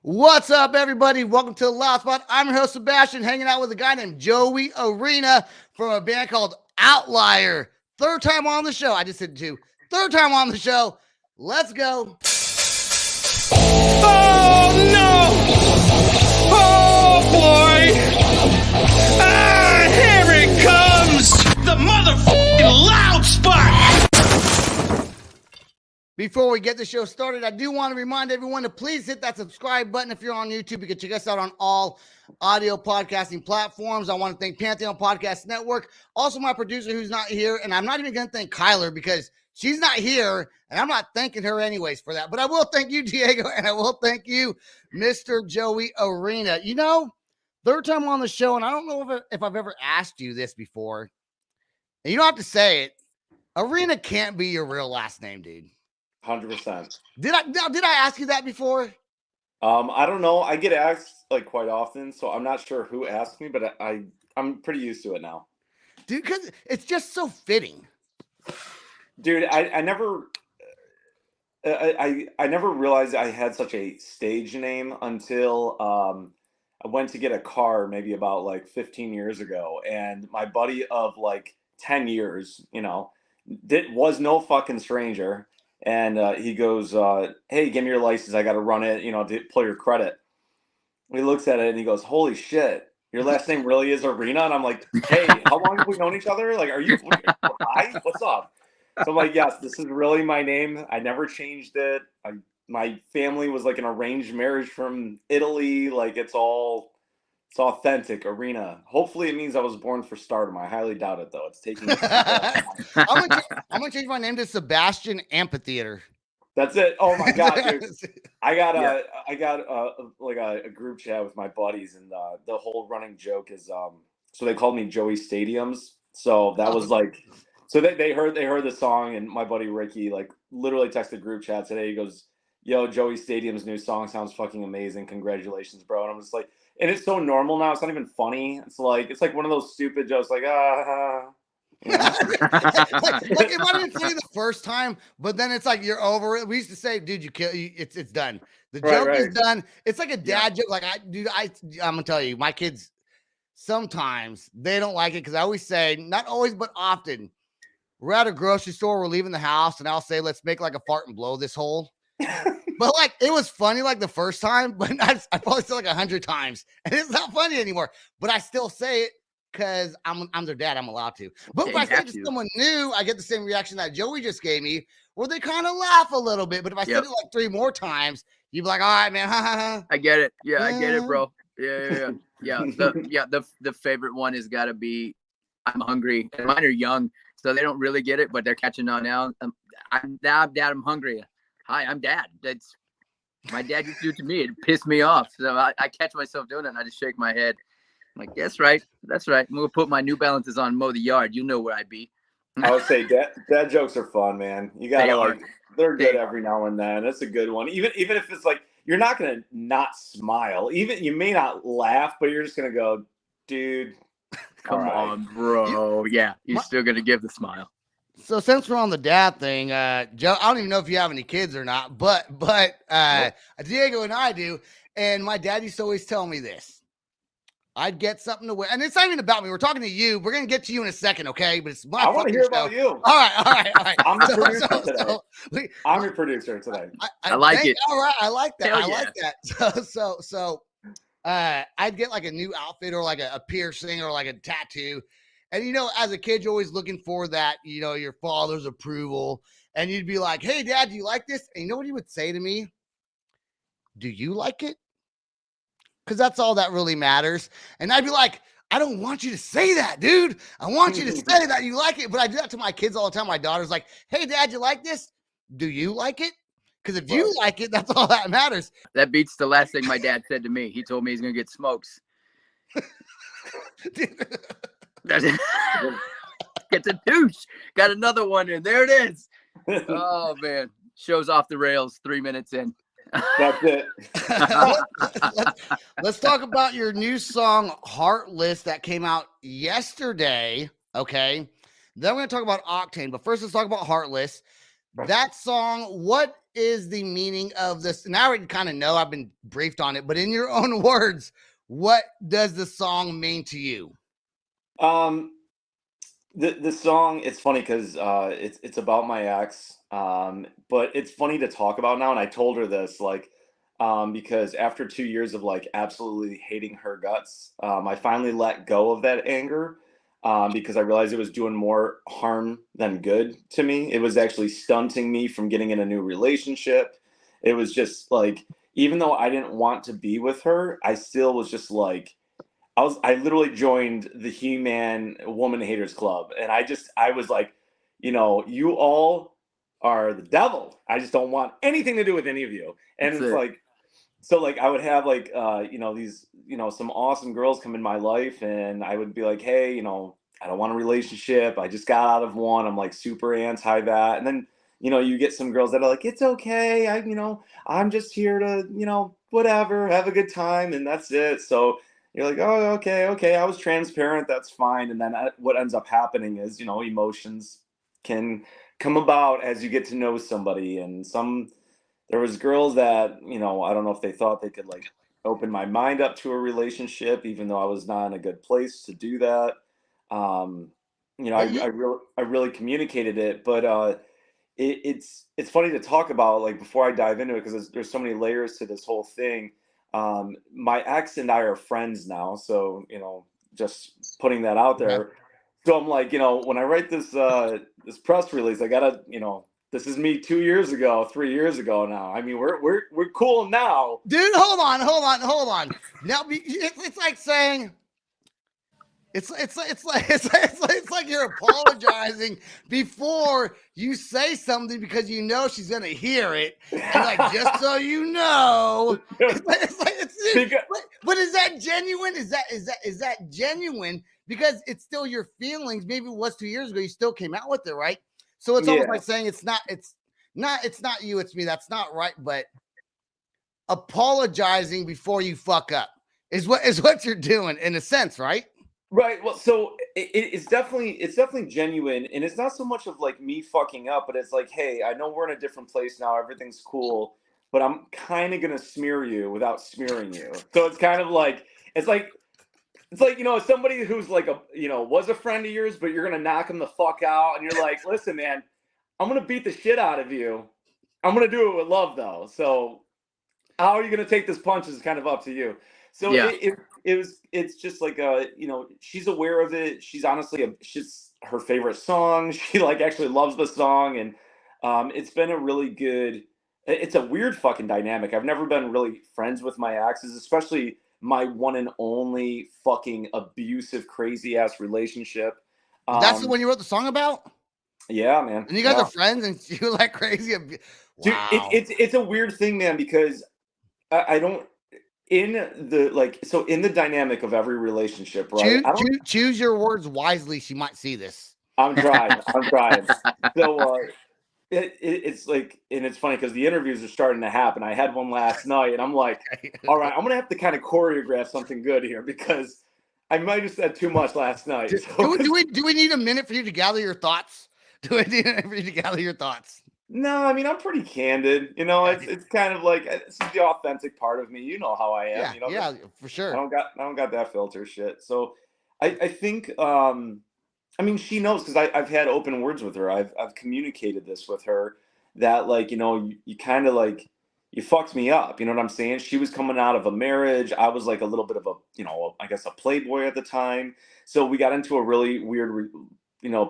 What's up, everybody? Welcome to the Loud Spot. I'm your host, Sebastian, hanging out with a guy named Joey Arena from a band called Outlier. Third time on the show. I just said two. Third time on the show. Let's go. Oh, no! Oh, boy! Ah, here it comes! The motherfucking Loud Spot! Before we get the show started, I do want to remind everyone to please hit that subscribe button if you're on YouTube. You can check us out on all audio podcasting platforms. I want to thank Pantheon Podcast Network. Also, my producer who's not here. And I'm not even going to thank Kyler because she's not here. And I'm not thanking her anyways for that. But I will thank you, Diego. And I will thank you, Mr. Joey Arena. You know, third time on the show. And I don't know if I've ever asked you this before. And you don't have to say it. Arena can't be your real last name, dude. 100%. Did I ask you that before? I don't know. I get asked like quite often, so I'm not sure who asked me, but I'm pretty used to it now. Dude, because it's just so fitting. Dude, I never realized I had such a stage name until I went to get a car maybe about like 15 years ago, and my buddy of like 10 years, was no fucking stranger. And he goes, hey, give me your license. I got to run it, to pull your credit. He looks at it and he goes, holy shit, your last name really is Arena? And I'm like, hey, how long have we known each other? Like, are you hi? What's up? So I'm like, yes, this is really my name. I never changed it. My family was like an arranged marriage from Italy. Like, it's authentic, Arena. Hopefully it means I was born for stardom. I highly doubt it, though. It's taking I'm gonna change my name to Sebastian Amphitheater. That's it. Oh my god, dude. I got a group chat with my buddies, and the whole running joke is so they called me Joey Stadiums. So that was like, so they heard the song, and my buddy Ricky like literally texted group chat today. He goes, yo, Joey Stadium's new song sounds fucking amazing. Congratulations, bro. And I'm just like, and it's so normal now. It's not even funny. It's like one of those stupid jokes, like like it might have been funny the first time, but then it's like you're over it. We used to say, "Dude, it's done. The joke is done." It's like a dad joke. Like I'm gonna tell you, my kids sometimes they don't like it because I always say, not always, but often, we're at a grocery store, we're leaving the house, and I'll say, "Let's make like a fart and blow this hole." But like it was funny like the first time, but I probably said like 100 times, and it's not funny anymore. But I still say it because I'm their dad. I'm allowed to. But if I say it to someone new, I get the same reaction that Joey just gave me, where they kind of laugh a little bit. But if I said it like 3 more times, you'd be like, "All right, man." I get it. Yeah, I get it, bro. Yeah. The favorite one has got to be, I'm hungry. And mine are young, so they don't really get it, but they're catching on now. I'm Dad. I'm hungry. Hi, I'm Dad. That's my dad used to do it to me. It pissed me off. So I catch myself doing it, and I just shake my head. I'm like, that's right. I'm going to put my New Balances on and mow the yard. You know where I be. I would say dad jokes are fun, man. You got to they're good every now and then. That's a good one. Even if it's like, you're not going to not smile. Even you may not laugh, but you're just going to go, dude. Come on, bro. You're still going to give the smile. So since we're on the dad thing, Joe, I don't even know if you have any kids or not, but Diego and I do. And my dad used to always tell me this. I'd get something to wear. And it's not even about me. We're talking to you. We're going to get to you in a second, okay? But it's my I want to hear show. about you. All right. I'm the producer today. I'm your producer today. I like it. All right. I like that. Hell I like that. So I'd get like a new outfit or like a piercing or like a tattoo. And, as a kid, you're always looking for that, your father's approval. And you'd be like, hey, Dad, do you like this? And you know what he would say to me? Do you like it? Because that's all that really matters. And I'd be like, I don't want you to say that, dude. I want you to say that you like it. But I do that to my kids all the time. My daughter's like, hey, Dad, you like this? Do you like it? Because if you like it, that's all that matters. That beats the last thing my dad said to me. He told me he's going to get smokes. Gets a douche. Got another one in. There it is. Oh, man. Show's off the rails 3 minutes in. That's it. Let's talk about your new song, Heartless, that came out yesterday. Okay. Then we're going to talk about Octane. But first, let's talk about Heartless. That song, what is the meaning of this? Now I kind of know, I've been briefed on it, but in your own words, what does the song mean to you? The song, it's funny because it's about my ex, but it's funny to talk about now. And I told her this, like, because after 2 years of like absolutely hating her guts, I finally let go of that anger, because I realized it was doing more harm than good to me. It was actually stunting me from getting in a new relationship. It was just like, even though I didn't want to be with her, I still was just like, I literally joined the He-Man Woman Haters Club, and I was like, you all are the devil. I just don't want anything to do with any of you. And That's it's it. like, so like I would have like these, some awesome girls come in my life, and I would be like, hey, I don't want a relationship. I just got out of one. I'm like super anti that. And then you get some girls that are like, it's okay. I'm just here to whatever, have a good time, and that's it. So you're like, oh, okay. I was transparent. That's fine. And then what ends up happening is, emotions can come about as you get to know somebody. And there was girls that, I don't know if they thought they could like open my mind up to a relationship, even though I was not in a good place to do that. Um, But you, I really communicated it, but it's funny to talk about, like, before I dive into it, because there's so many layers to this whole thing. My ex and I are friends now, so just putting that out okay. there. So I'm like, when I write this press release, I gotta, this is me 2 years ago, 3 years ago now. I mean, we're cool now. Dude, hold on. Now it's like saying it's like you're apologizing before you say something because you know she's gonna hear it, and like, just so you know, Because, but is that genuine? Is that genuine? Because it's still your feelings. Maybe it was 2 years ago. You still came out with it, right? So it's almost yeah. like saying it's not you, it's me. That's not right. But apologizing before you fuck up is what you're doing in a sense, right? Right. Well, so it's definitely genuine, and it's not so much of like me fucking up, but it's like, hey, I know we're in a different place now. Everything's cool, but I'm kind of gonna smear you without smearing you. So it's kind of like it's like somebody who's like was a friend of yours, but you're gonna knock him the fuck out, and you're like, listen, man, I'm gonna beat the shit out of you. I'm gonna do it with love, though. So how are you going to take this punch is kind of up to you. So Yeah. it's just like she's aware of it. She's honestly she's her favorite song. She like actually loves the song, and it's been a really good. It's a weird fucking dynamic. I've never been really friends with my exes, especially my one and only fucking abusive, crazy ass relationship. That's the Um, one you wrote the song about, yeah, man. and you guys are Yeah, friends, and you like crazy. dude, Wow. it's a weird thing, man, because I don't in the like so in the dynamic of every relationship, right? Choose your words wisely. She might see this. I'm trying. I'm trying. So it's like, and it's funny because the interviews are starting to happen. I had one last night, and I'm like, all right, I'm gonna have to kind of choreograph something good here because I might have said too much last night. So, Do we need a minute for you to gather your thoughts? Do we need a minute for you to gather your thoughts? no, I mean I'm pretty candid. It's kind of like this is the authentic part of me. You know how I am. Yeah, for sure. I don't got that filter shit. So I think I mean she knows because I've had open words with her. I've communicated this with her that like you kind of like you fucked me up. You know what I'm saying? She was coming out of a marriage. I was like a little bit of a I guess a playboy at the time. So we got into a really weird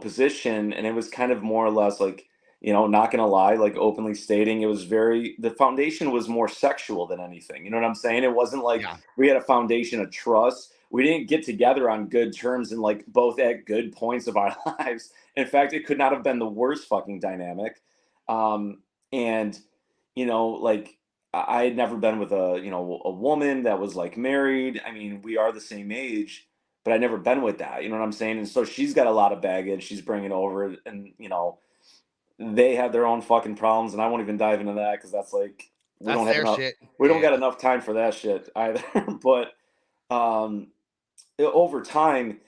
position, and it was kind of more or less like not gonna lie, like openly stating it was the foundation was more sexual than anything. You know what I'm saying? It wasn't like Yeah. we had a foundation of trust. We didn't get together on good terms and like both at good points of our lives. In fact, it could not have been the worst fucking dynamic. And like I had never been with a woman that was like married. I mean, we are the same age, but I never been with that. You know what I'm saying? And so she's got a lot of baggage she's bringing over, and they have their own fucking problems, and I won't even dive into that because that's like That's their shit. we don't Yeah. got enough time for that shit either. But um, over time,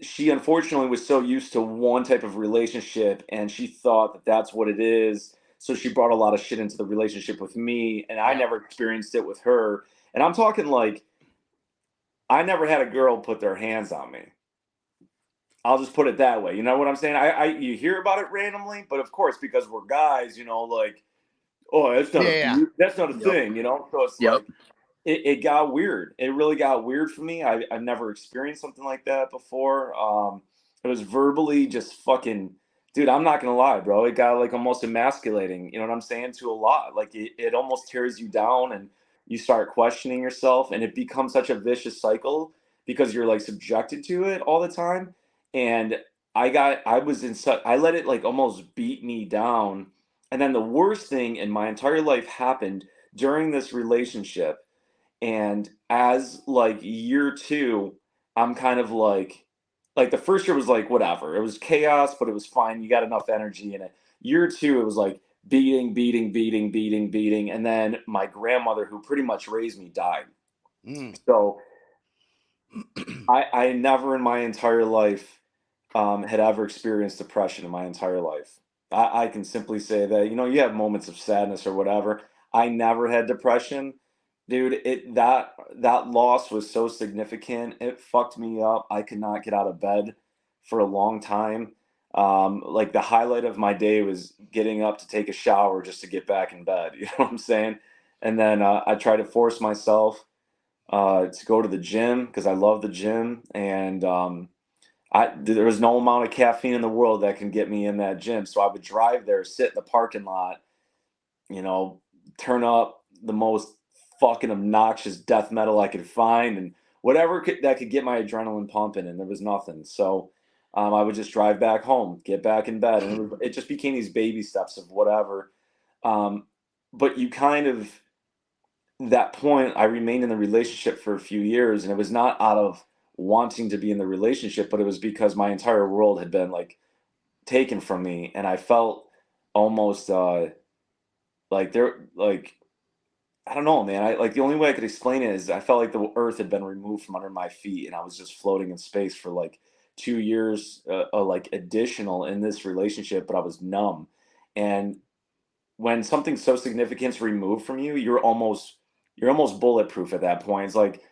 she unfortunately was so used to one type of relationship, and she thought that that's what it is. So she brought a lot of shit into the relationship with me, and I never experienced it with her. And I'm talking like, I never had a girl put their hands on me. I'll just put it that way. You know what I'm saying? You hear about it randomly, but of course, because we're guys, you know, like, oh, that's not a thing, you know? So it's like, it got weird. It really got weird for me. I've never experienced something like that before. It was verbally just fucking, dude, I'm not gonna lie, bro. It got like almost emasculating, you know what I'm saying, to a lot. Like it almost tears you down, and you start questioning yourself, and it becomes such a vicious cycle because you're like subjected to it all the time. And I let it like almost beat me down. And then the worst thing in my entire life happened during this relationship. And as like year two, I'm kind of like the first year was like whatever. It was chaos, but it was fine. You got enough energy in it. Year two, it was like beating, beating, beating, beating, beating. And then my grandmother, who pretty much raised me, died. So I never in my entire life had ever experienced depression in my entire life. I can simply say that, you know, you have moments of sadness or whatever. I never had depression. Dude, that loss was so significant. It fucked me up. I could not get out of bed for a long time. Like the highlight of my day was getting up to take a shower just to get back in bed. You know what I'm saying? And then I tried to force myself to go to the gym because I love the gym, and there was no amount of caffeine in the world that can get me in that gym. So I would drive there, sit in the parking lot, you know, turn up the most fucking obnoxious death metal I could find, and whatever that could get my adrenaline pumping, and there was nothing. So I would just drive back home, get back in bed, and it just became these baby steps of whatever. But you kind of, that point, I remained in the relationship for a few years, and it was not out of wanting to be in the relationship, but it was because my entire world had been like taken from me, and I felt almost like there, like, I don't know, man. I like, the only way I could explain it is I felt like the earth had been removed from under my feet, and I was just floating in space for like 2 years, like additional in this relationship, but I was numb. And when something so significant is removed from you, you're almost bulletproof at that point. It's like,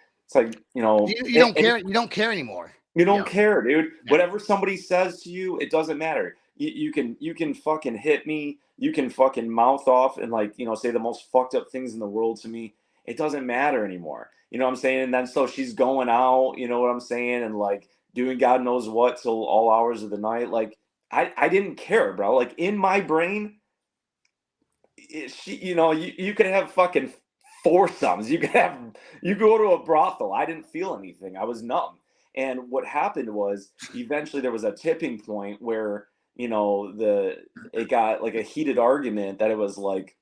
you know, you don't care. You don't care anymore. you don't care, dude. Yeah. Whatever somebody says to you, it doesn't matter. You can fucking hit me. You can fucking mouth off and, like, you know, say the most fucked up things in the world to me. It doesn't matter anymore. You know what I'm saying? And then so she's going out, you know what I'm saying, and like doing God knows what till all hours of the night. Like I didn't care, bro. Like in my brain, you know, you could have fucking foursomes. You go to a brothel. I didn't feel anything. I was numb. And what happened was eventually there was a tipping point where, you know, it got like a heated argument that it was like,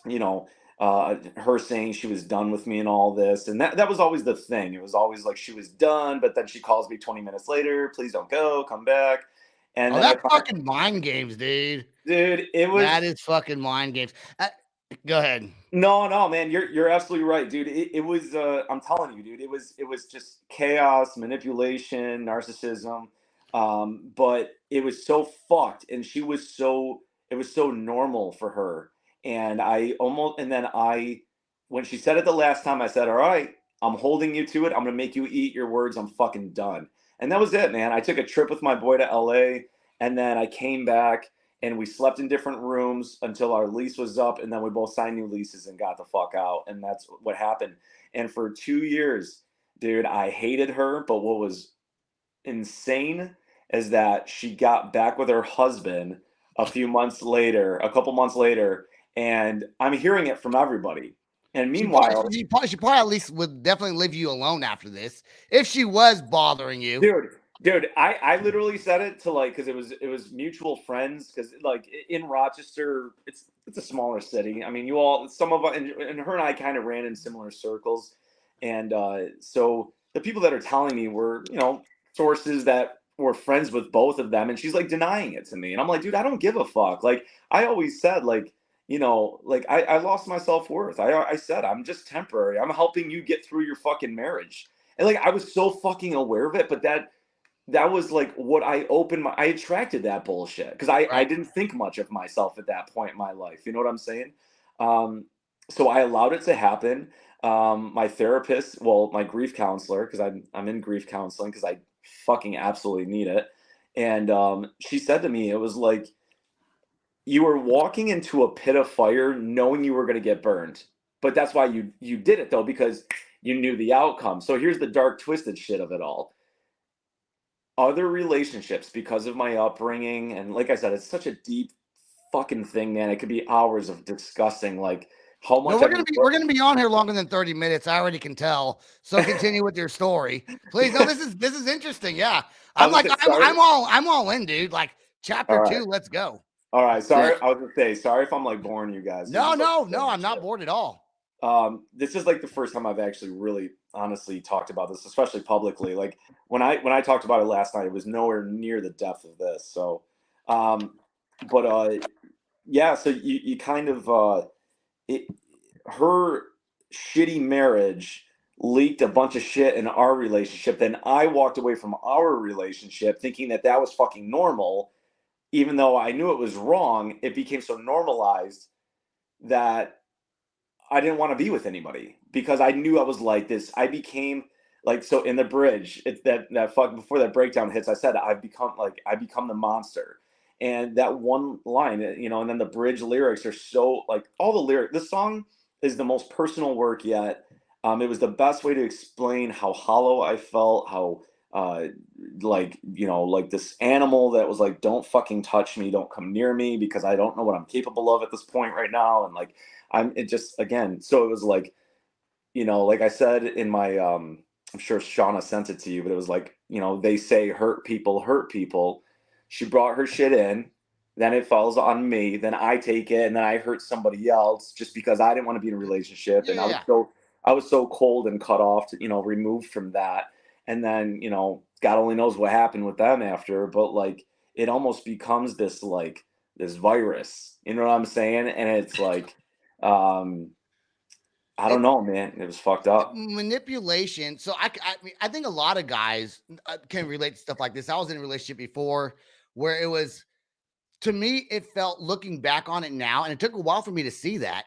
you know, her saying she was done with me and all this. And that was always the thing. It was always like she was done, but then she calls me 20 minutes later, please don't go, come back. And then that's fucking mind games, dude. Dude, that is fucking mind games. Go ahead. No, man, you're absolutely right, dude. It was I'm telling you, dude, it was just chaos, manipulation, narcissism. But it was so fucked, and it was so normal for her. And when she said it the last time, I said, "All right, I'm holding you to it. I'm gonna make you eat your words. I'm fucking done." And that was it, man. I took a trip with my boy to LA, and then I came back, and we slept in different rooms until our lease was up, and then we both signed new leases and got the fuck out. And that's what happened. And for 2 years, dude, I hated her. But what was insane is that she got back with her husband a couple months later, and I'm hearing it from everybody. And meanwhile, she probably at least would definitely leave you alone after this if she was bothering you, dude. I literally said it to, like, because it was mutual friends, because like in Rochester, it's a smaller city. I mean, some of us, and her and I kind of ran in similar circles, and so the people that are telling me were, you know, sources that were friends with both of them, and she's like denying it to me, and I'm like, dude, I don't give a fuck. Like I always said, like, you know, like I lost my self-worth. I said, I'm just temporary. I'm helping you get through your fucking marriage. And like I was so fucking aware of it, but that that was like what I attracted that bullshit because I didn't think much of myself at that point in my life. You know what I'm saying? Um, so I allowed it to happen. My therapist, well, my grief counselor, because I'm in grief counseling because I fucking absolutely need it. And she said to me, it was like you were walking into a pit of fire knowing you were going to get burned. But that's why you did it though, because you knew the outcome. So here's the dark, twisted shit of it all. Other relationships, because of my upbringing, and like I said, it's such a deep fucking thing, man. It could be hours of discussing like how much No, we're gonna be on here longer than 30 minutes. I already can tell. So continue with your story, please. No, this is interesting. Yeah, I'm like I'm all in, dude. Like chapter 2, let's go. All right, sorry. I was gonna say sorry if I'm like boring you guys. No, I'm not bored at all. This is like the first time I've actually really honestly talked about this, especially publicly. Like when I talked about it last night, it was nowhere near the depth of this. So, but yeah. So you kind of her shitty marriage leaked a bunch of shit in our relationship. Then I walked away from our relationship thinking that was fucking normal, even though I knew it was wrong. It became so normalized that I didn't want to be with anybody because I knew I was like this. I became like, so in the bridge, it's that fuck before that breakdown hits, I said, I become the monster. And that one line, and then the bridge lyrics are so like all the lyrics, this song is the most personal work yet. It was the best way to explain how hollow I felt, how like this animal that was like, don't fucking touch me, don't come near me because I don't know what I'm capable of at this point right now. And like it just again, so it was like, like I said in my I'm sure Shauna sent it to you, but it was like, they say hurt people. She brought her shit in, then it falls on me, then I take it, and then I hurt somebody else just because I didn't want to be in a relationship. And I was so cold and cut off, removed from that. And then, God only knows what happened with them after, but like it almost becomes this like this virus, you know what I'm saying? And it's like I don't know, man. It was fucked up. Manipulation. So I think a lot of guys can relate to stuff like this. I was in a relationship before where it was, to me, it felt, looking back on it now, and it took a while for me to see that,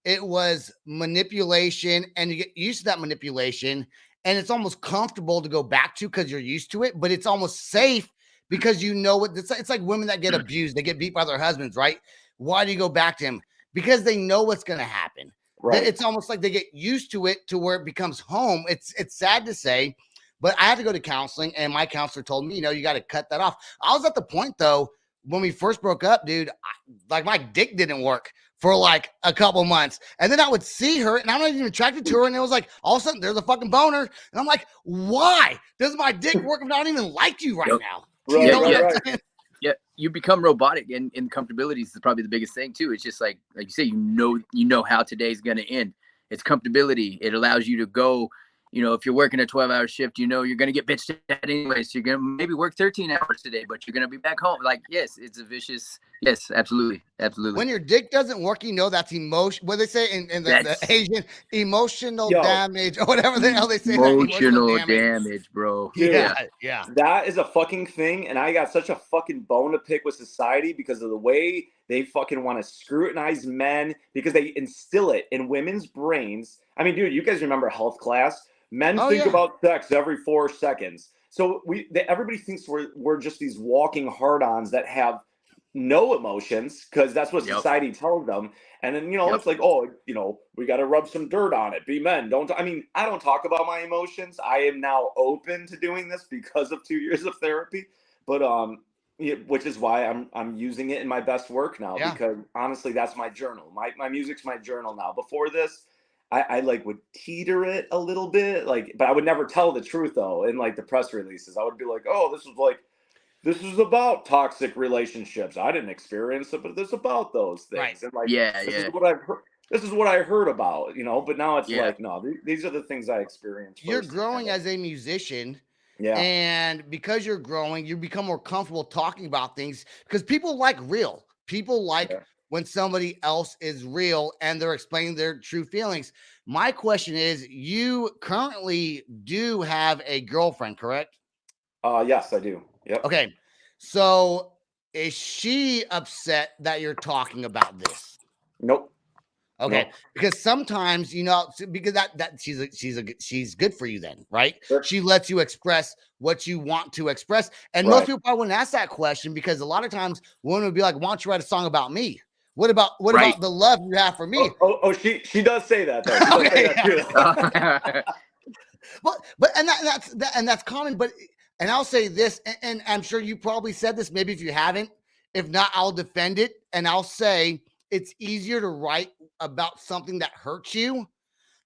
it was manipulation, and you get used to that manipulation, and it's almost comfortable to go back to because you're used to it, but it's almost safe because you know what it's like women that get abused, they get beat by their husbands, right? Why do you go back to him? Because they know what's going to happen. Right. It's almost like they get used to it to where it becomes home. It's sad to say, but I had to go to counseling, and my counselor told me, you got to cut that off. I was at the point though, when we first broke up, dude, like my dick didn't work for like a couple months. And then I would see her and I'm not even attracted to her. And it was like, all of a sudden there's a fucking boner. And I'm like, why does my dick work if I don't even like you right now? Right. Yeah, you become robotic, and comfortability is probably the biggest thing too. It's just like you say, you know how today's gonna end. It's comfortability. It allows you to go. If you're working a 12-hour shift, you're gonna get bitched at anyway. So you're gonna maybe work 13 hours today, but you're gonna be back home. Like, yes, it's a vicious. Yes, absolutely. When your dick doesn't work, that's emotion. What they say in the Asian, emotional damage or whatever the hell they say. Emotional damage, bro. Dude, yeah. That is a fucking thing, and I got such a fucking bone to pick with society because of the way they fucking want to scrutinize men because they instill it in women's brains. I mean, dude, you guys remember health class? Men think about sex every 4 seconds. So everybody thinks we're just these walking hard-ons that have no emotions because that's what society tells them. And then, it's like, we got to rub some dirt on it. Be men. I don't talk about my emotions. I am now open to doing this because of 2 years of therapy. But, which is why I'm using it in my best work now because honestly, that's my journal. My music's my journal now. Before this, I like would teeter it a little bit, but I would never tell the truth though. In like the press releases, I would be like, oh, this is about toxic relationships. I didn't experience it, but it's about those things. Right. And this is what I've heard. This is what I heard about, but now it's like, no, these are the things I experienced. You're growing as a musician. Yeah. And because you're growing, you become more comfortable talking about things because people like real. People like when somebody else is real and they're explaining their true feelings. My question is, you currently do have a girlfriend, correct? Yes, I do. Yep. Okay. So is she upset that you're talking about this? Nope. Okay, Nope. because sometimes because that she's good for you then, right? Sure. She lets you express what you want to express, and Right. most people probably wouldn't ask that question because a lot of times women would be like, "Why don't you write a song about me? What about the love you have for me?" She does say that though. She does say that too. but that's common. But and I'll say this, and I'm sure you probably said this. Maybe if you haven't, if not, I'll defend it, and I'll say it's easier to write about something that hurts you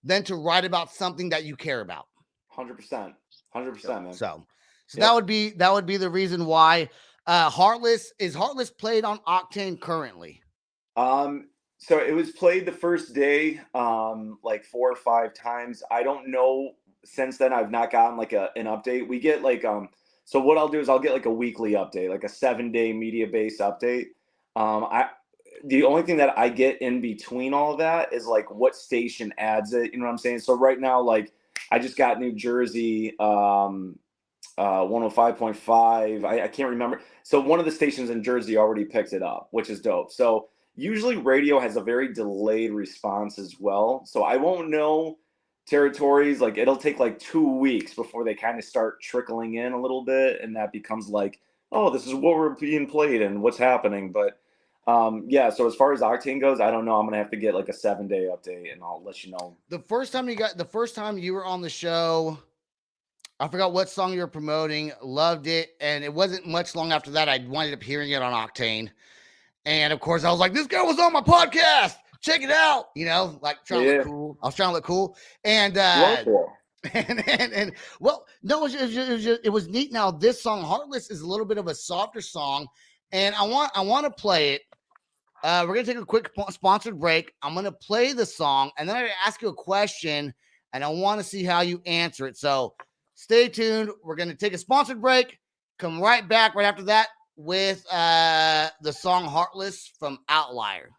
than to write about something that you care about. 100%, man. So that would be the reason why. Heartless played on Octane currently? So it was played the first day, like 4 or 5 times. I don't know. Since then, I've not gotten like an update. We get like So what I'll do is I'll get like a weekly update, like a 7-day media based update. The only thing that I get in between all of that is like what station adds it. You know what I'm saying? So right now, like I just got New Jersey 105.5. I can't remember. So one of the stations in Jersey already picked it up, which is dope. So usually radio has a very delayed response as well. So I won't know territories. Like it'll take like 2 weeks before they kind of start trickling in a little bit. And that becomes like, oh, this is what we're being played and what's happening. But yeah, so as far as Octane goes, I don't know. I'm gonna have to get like a 7-day update, and I'll let you know. The first time you were on the show, I forgot what song you were promoting. Loved it, and it wasn't much long after that I wound up hearing it on Octane, and of course I was like, "This guy was on my podcast. Check it out." Like trying to look cool. I was trying to look cool, and well, no, it was neat. Now this song, Heartless, is a little bit of a softer song, and I want to play it. We're going to take a quick sponsored break. I'm going to play the song, and then I'm going to ask you a question, and I want to see how you answer it. So stay tuned. We're going to take a sponsored break, come right back right after that with the song Heartless from Ovtlier.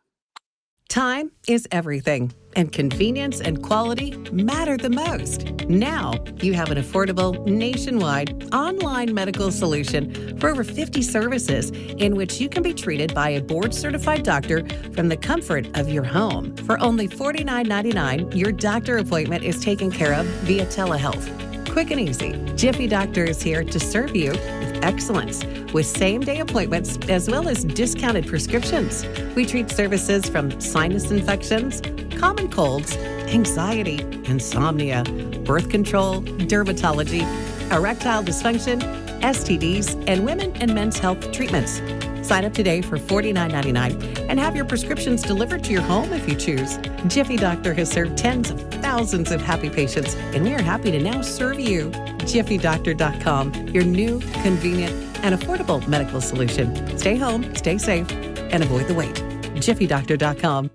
Time is everything, and convenience and quality matter the most. Now, you have an affordable, nationwide, online medical solution for over 50 services in which you can be treated by a board-certified doctor from the comfort of your home. For only $49.99, your doctor appointment is taken care of via telehealth. Quick and easy, Jiffy Doctor is here to serve you with excellence, with same-day appointments as well as discounted prescriptions. We treat services from sinus infections, common colds, anxiety, insomnia, birth control, dermatology, erectile dysfunction, STDs, and women and men's health treatments. Sign up today for $49.99 and have your prescriptions delivered to your home if you choose. Jiffy Doctor has served tens of thousands of happy patients, and we are happy to now serve you. JiffyDoctor.com, your new, convenient, and affordable medical solution. Stay home, stay safe, and avoid the wait. JiffyDoctor.com.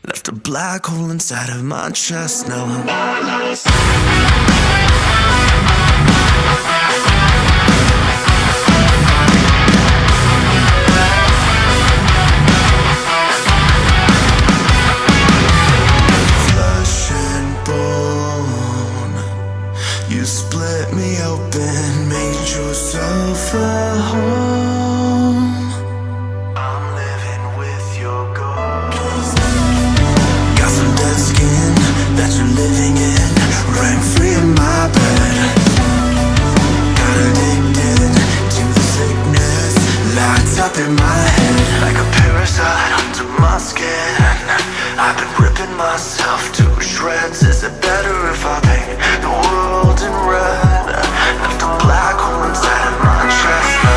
Left a black hole inside of my chest now. Flesh and bone, you split me open, made yourself a home. I'm living with your ghost. Got some dead skin that you're living in, rang free in my bed. Got addicted to the sickness, locked up in my head. Like a parasite under my skin, I've been ripping myself to shreds. Is it better if I paint the world in red? Left a black hole inside of my chest now.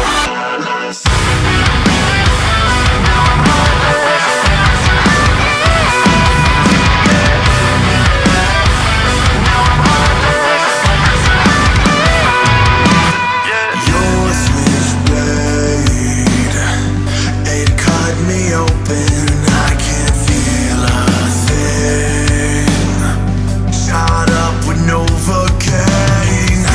Your switchblade, it cut me open. I can't feel a thing. Shot up with Novocaine.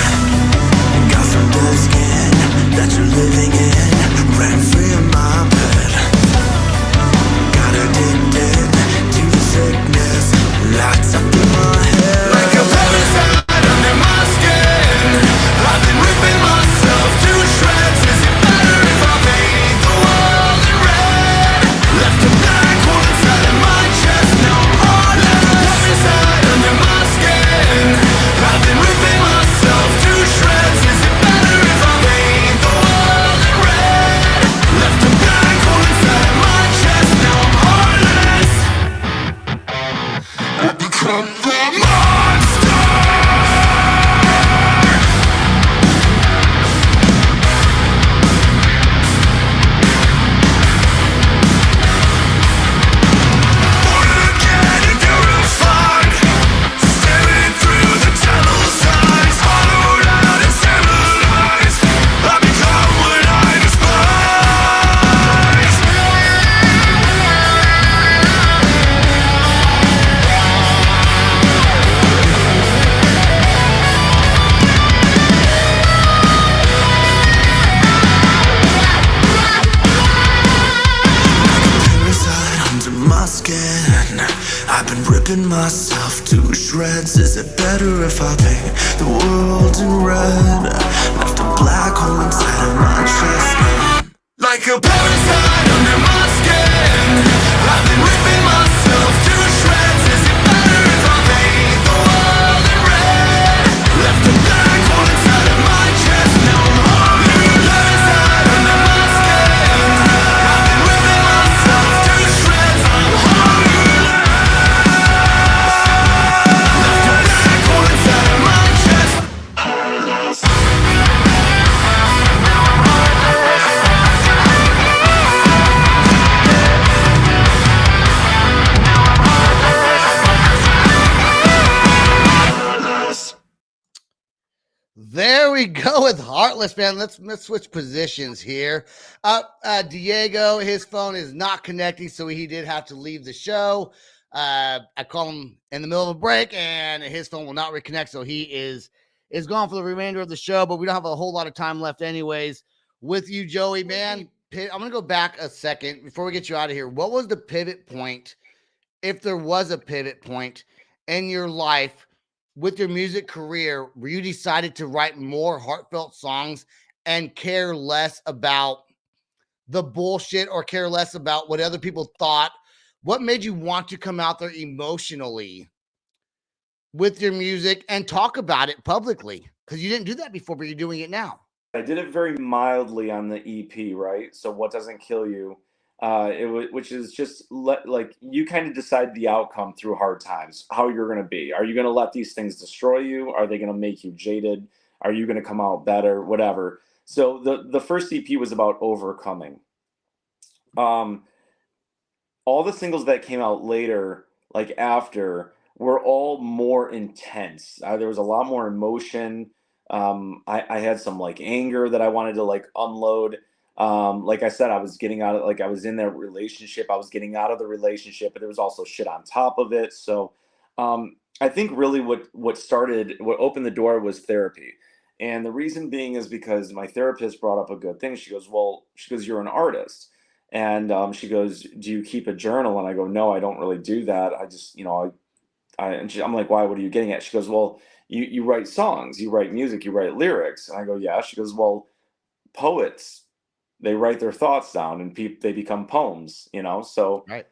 Myself to shreds. Is it better if I paint the world in red? Left a black hole inside of my chest, like a parasite under my skin. I've been ripping myself to shreds. Is it better if I paint the world in red? Left a black hole inside of my chest. Now I'm hungry. Parasite under my skin. I've been ripping myself to shreds. I'm hungry. There we go with Heartless, man. Let's switch positions here. Diego, his phone is not connecting, so he did have to leave the show. I call him in the middle of a break, and his phone will not reconnect, so he is gone for the remainder of the show. But we don't have a whole lot of time left, anyways. With you, Joey, man. I'm gonna go back a second before we get you out of here. What was the pivot point, if there was a pivot point in your life with your music career, where you decided to write more heartfelt songs and care less about the bullshit or care less about what other people thought? What made you want to come out there emotionally with your music and talk about it publicly? Because you didn't do that before, but you're doing it now. I did it very mildly on the EP, right? So What Doesn't Kill You, which is just like you kind of decide the outcome through hard times, how you're going to be. Are you going to let these things destroy you? Are they going to make you jaded? Are you going to come out better? Whatever. So the first EP was about overcoming. All the singles that came out later, like after, were all more intense. There was a lot more emotion. I had some like anger that I wanted to like unload. Like I said, I was getting out of, like, I was in that relationship. I was getting out of the relationship, but there was also shit on top of it. So I think really what opened the door was therapy. And the reason being is because my therapist brought up a good thing. She goes, you're an artist. And she goes, do you keep a journal? And I go, no, I don't really do that. I just, I'm like, why? What are you getting at? She goes, well, you write songs, you write music, you write lyrics. And I go, yeah. She goes, well, poets, they write their thoughts down and they become poems, So right.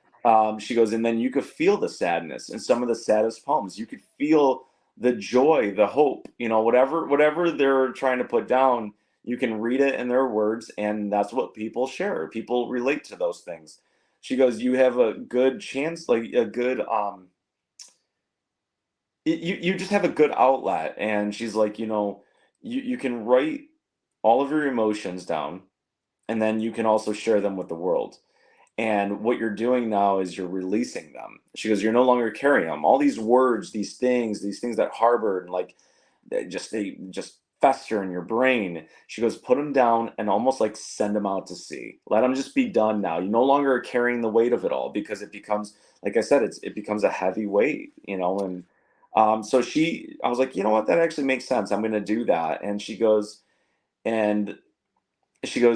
She goes, and then you could feel the sadness in some of the saddest poems. You could feel the joy, the hope, whatever they're trying to put down, you can read it in their words, and that's what people share. People relate to those things. She goes, you have a good chance, like a good, you just have a good outlet. And she's like, you can write all of your emotions down, and then you can also share them with the world. And what you're doing now is you're releasing them. She goes, you're no longer carrying them. All these words, these things that harbor and like they just fester in your brain. She goes, put them down and almost like send them out to sea. Let them just be done now. You no longer are carrying the weight of it all, because it becomes, like I said, it becomes a heavy weight, And so I was like, you know what, that actually makes sense. I'm going to do that. And she goes,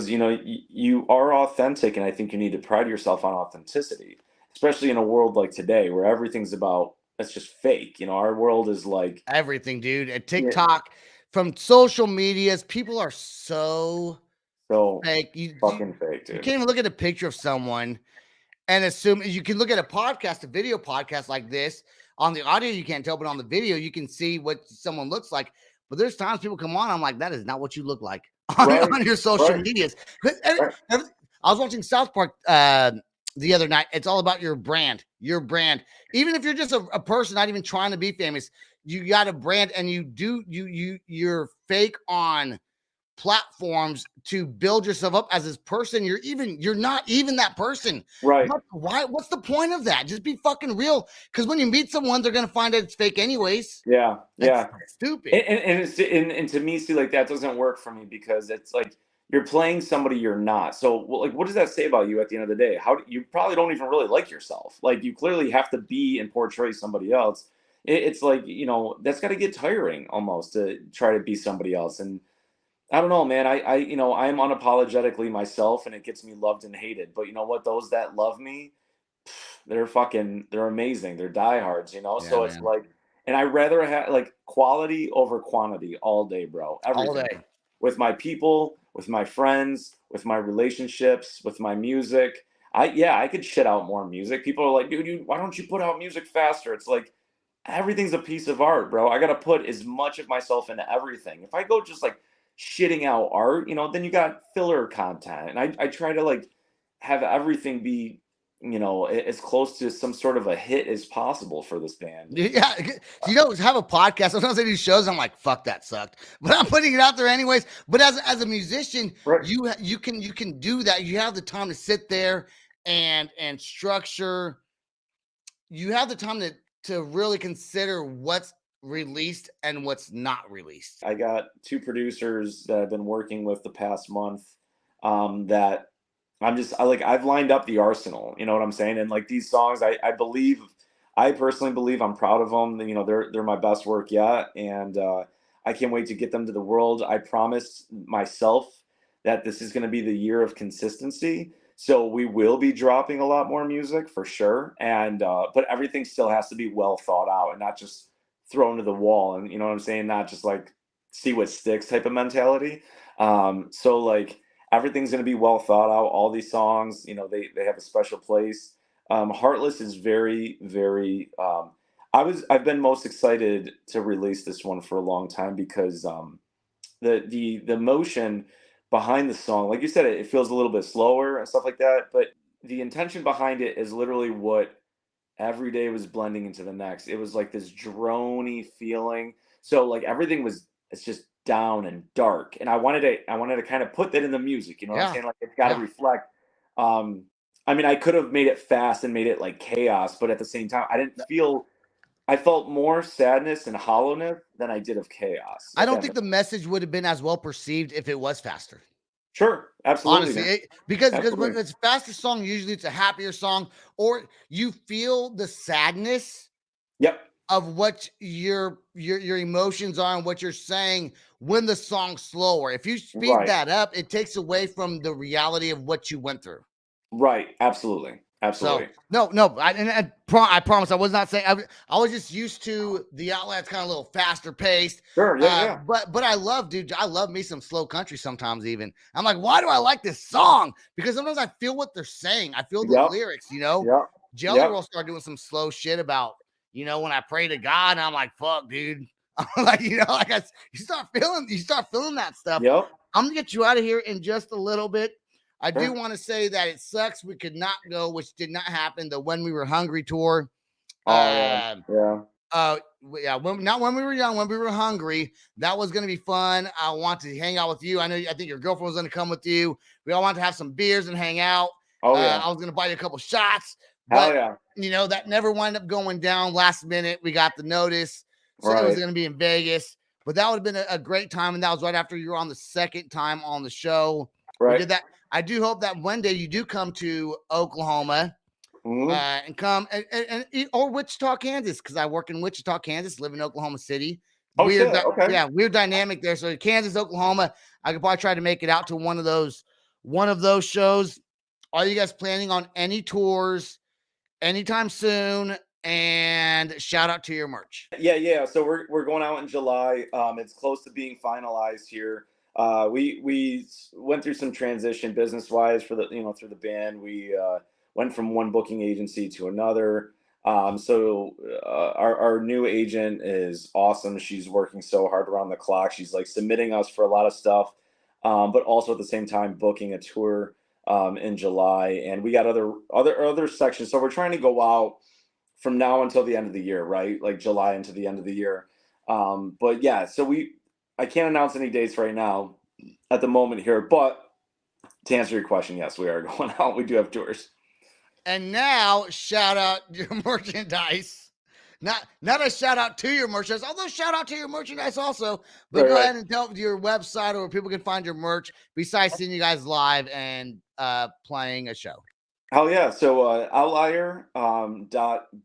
you are authentic, and I think you need to pride yourself on authenticity, especially in a world like today where everything's about, it's just fake. Our world is like everything, dude. At TikTok, from social medias, people are so fake. Fucking fake, dude. You can't even look at a picture of someone and assume. You can look at a video podcast like this. On the audio, you can't tell, but on the video, you can see what someone looks like. But there's times people come on, I'm like, that is not what you look like on your social medias. I was watching South Park the other night. It's all about your brand, your brand. Even if you're just a person not even trying to be famous, you got a brand, and you're fake on platforms to build yourself up as this person. You're not even that person. Right. Why? What's the point of that? Just be fucking real. Because when you meet someone, they're gonna find out it's fake anyways. Yeah. That's Yeah. stupid. And to me, see, like that doesn't work for me because it's like you're playing somebody you're not. So, well, like, what does that say about you at the end of the day? You probably don't even really like yourself. Like, you clearly have to be and portray somebody else. It's like, that's got to get tiring almost to try to be somebody else. And I don't know, man. I'm unapologetically myself, and it gets me loved and hated. But you know what? Those that love me, they're amazing. They're diehards, Yeah, So it's man. like, and I rather have like quality over quantity all day, bro. All Everything day. with my people, with my friends, with my relationships, with my music. I could shit out more music. People are like, dude, why don't you put out music faster? It's like everything's a piece of art, bro. I gotta put as much of myself into everything. If I go just like shitting out art, then you got filler content. And I try to like have everything be, as close to some sort of a hit as possible for this band. Yeah, have a podcast. Sometimes I do shows. I'm like, fuck, that sucked, but I'm putting it out there anyways. But as a musician, Right. you can do that. You have the time to sit there and structure. You have the time to really consider what's released and what's not released. I got two producers that I've been working with the past month, that I've lined up the arsenal, you know what I'm saying? And like these songs, I personally believe I'm proud of them. They're my best work yet. And I can't wait to get them to the world. I promised myself that this is going to be the year of consistency. So we will be dropping a lot more music for sure. And, but everything still has to be well thought out and not just thrown to the wall. And you know what I'm saying? Not just like see what sticks type of mentality. So like, everything's going to be well thought out. All these songs, they have a special place. Heartless is very, very. I've been most excited to release this one for a long time because the motion behind the song, like you said, it feels a little bit slower and stuff like that. But the intention behind it is literally what every day was blending into the next. It was like this droney feeling. So like it's just down and dark. And I wanted to kind of put that in the music, you know what I'm Yeah, saying? Like it's gotta yeah. reflect. I mean, I could have made it fast and made it like chaos, but at the same time, I felt more sadness and hollowness than I did of chaos. I don't think the message would have been as well perceived if it was faster. Sure, absolutely, Honestly, man. because when Absolutely. it's a faster song, usually it's a happier song, or you feel the sadness Yep. of what your emotions are and what you're saying when the song's slower. If you speed Right. that up, it takes away from the reality of what you went through. Right. Absolutely. So Absolutely. no, I promise I was not saying. I was just used to the Outlet's kind of a little faster paced. Sure. Yeah. Yeah. But I love, dude. I love me some slow country sometimes. Even I'm like, why do I like this song? Because sometimes I feel what they're saying. I feel the Yep. lyrics. Yep. Jelly Yep. Roll started doing some slow shit about when I pray to God, and I'm like, fuck, dude. I'm like, you start feeling that stuff. Yep. I'm gonna get you out of here in just a little bit. I do Sure. want to say that it sucks we could not go, which did not happen. The When We Were Hungry tour. Oh yeah. Yeah. Not when we were young, when we were hungry. That was going to be fun. I want to hang out with you. I think your girlfriend was going to come with you. We all want to have some beers and hang out. Oh yeah. I was going to buy you a couple shots, Hell but yeah. that never wound up going down. Last minute, we got the notice, so it was Right. going to be in Vegas. But that would have been a great time, and that was right after you were on the second time on the show. Right. We did that. I do hope that one day you do come to Oklahoma. Mhm. And come and or Wichita, Kansas, because I work in Wichita, Kansas, live in Oklahoma City. Oh shit. Okay. Yeah, weird dynamic there. So Kansas, Oklahoma, I could probably try to make it out to one of those shows. Are you guys planning on any tours anytime soon? And shout out to your merch. Yeah. So we're going out in July. It's close to being finalized here. We went through some transition business wise for through the band. We went from one booking agency to another. So our new agent is awesome. She's working so hard around the clock. She's like submitting us for a lot of stuff, but also at the same time booking a tour in July, and we got other sections. So we're trying to go out from now until the end of the year, right? Like July into the end of the year. But yeah, so I can't announce any dates right now at the moment here, but to answer your question, yes, we are going out. We do have tours. And now, shout out your merchandise. Not a shout out to your merchandise, although shout out to your merchandise also. But go ahead and tell your website or where people can find your merch besides seeing you guys live and playing a show. Hell yeah. So Outlier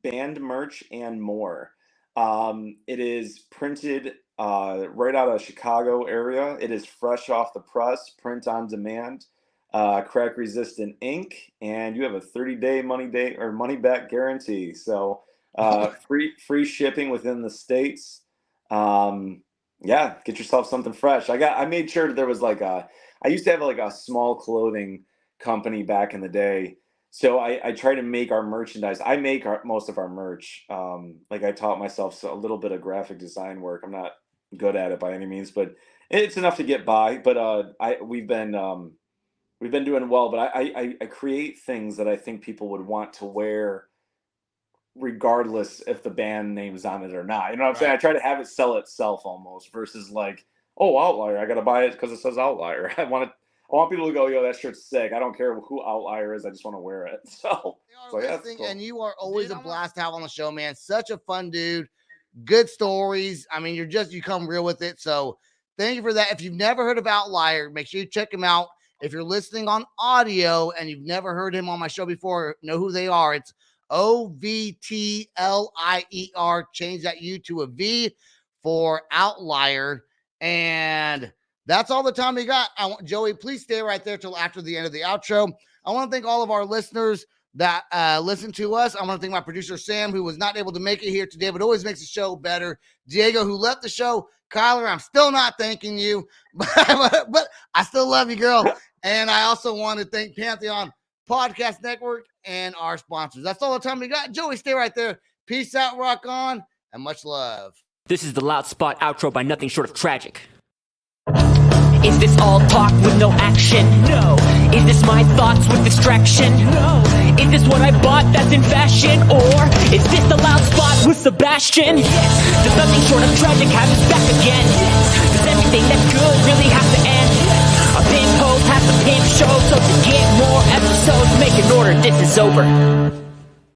band merch and more. It is printed right out of Chicago area. It is fresh off the press, print on demand, crack resistant ink, and you have a 30-day money back guarantee. So free shipping within the States. Yeah, get yourself something fresh. I made sure that there was I used to have like a small clothing company back in the day. So I try to make our merchandise. I make most of our merch. I taught myself a little bit of graphic design work. I'm not good at it by any means, but it's enough to get by. But we've been doing well. But I create things that I think people would want to wear, regardless if the band name's on it or not. You know what I'm saying? I try to have it sell itself almost, versus Outlier, I got to buy it because it says Outlier. I want people to go, yo, that shirt's sick. I don't care who Outlier is. I just want to wear it. So yeah, cool. And you are always a blast to have on the show, man. Such a fun dude. Good stories. I mean, you come real with it. So thank you for that. If you've never heard of Outlier, make sure you check him out. If you're listening on audio and you've never heard him on my show before, know who they are. It's Ovtlier. Change that U to a V for Outlier. And that's all the time we got. Joey, please stay right there till after the end of the outro. I want to thank all of our listeners that listen to us. I want to thank my producer, Sam, who was not able to make it here today, but always makes the show better. Diego, who left the show. Kyler, I'm still not thanking you, but I still love you, girl. And I also want to thank Pantheon Podcast Network and our sponsors. That's all the time we got. Joey, stay right there. Peace out, rock on, and much love. This is the Loud Spot outro by nothing short of tragic. Is this all talk with no action? No. Is this my thoughts with distraction? No. Is this what I bought that's in fashion? Or is this the Loud Spot with Sebastian? Yes. Does nothing short of tragic have us back again? Yes. Does everything that's good really have to end? Yes. A pimp host has to pimp show, so to get more episodes, make an order, this is over.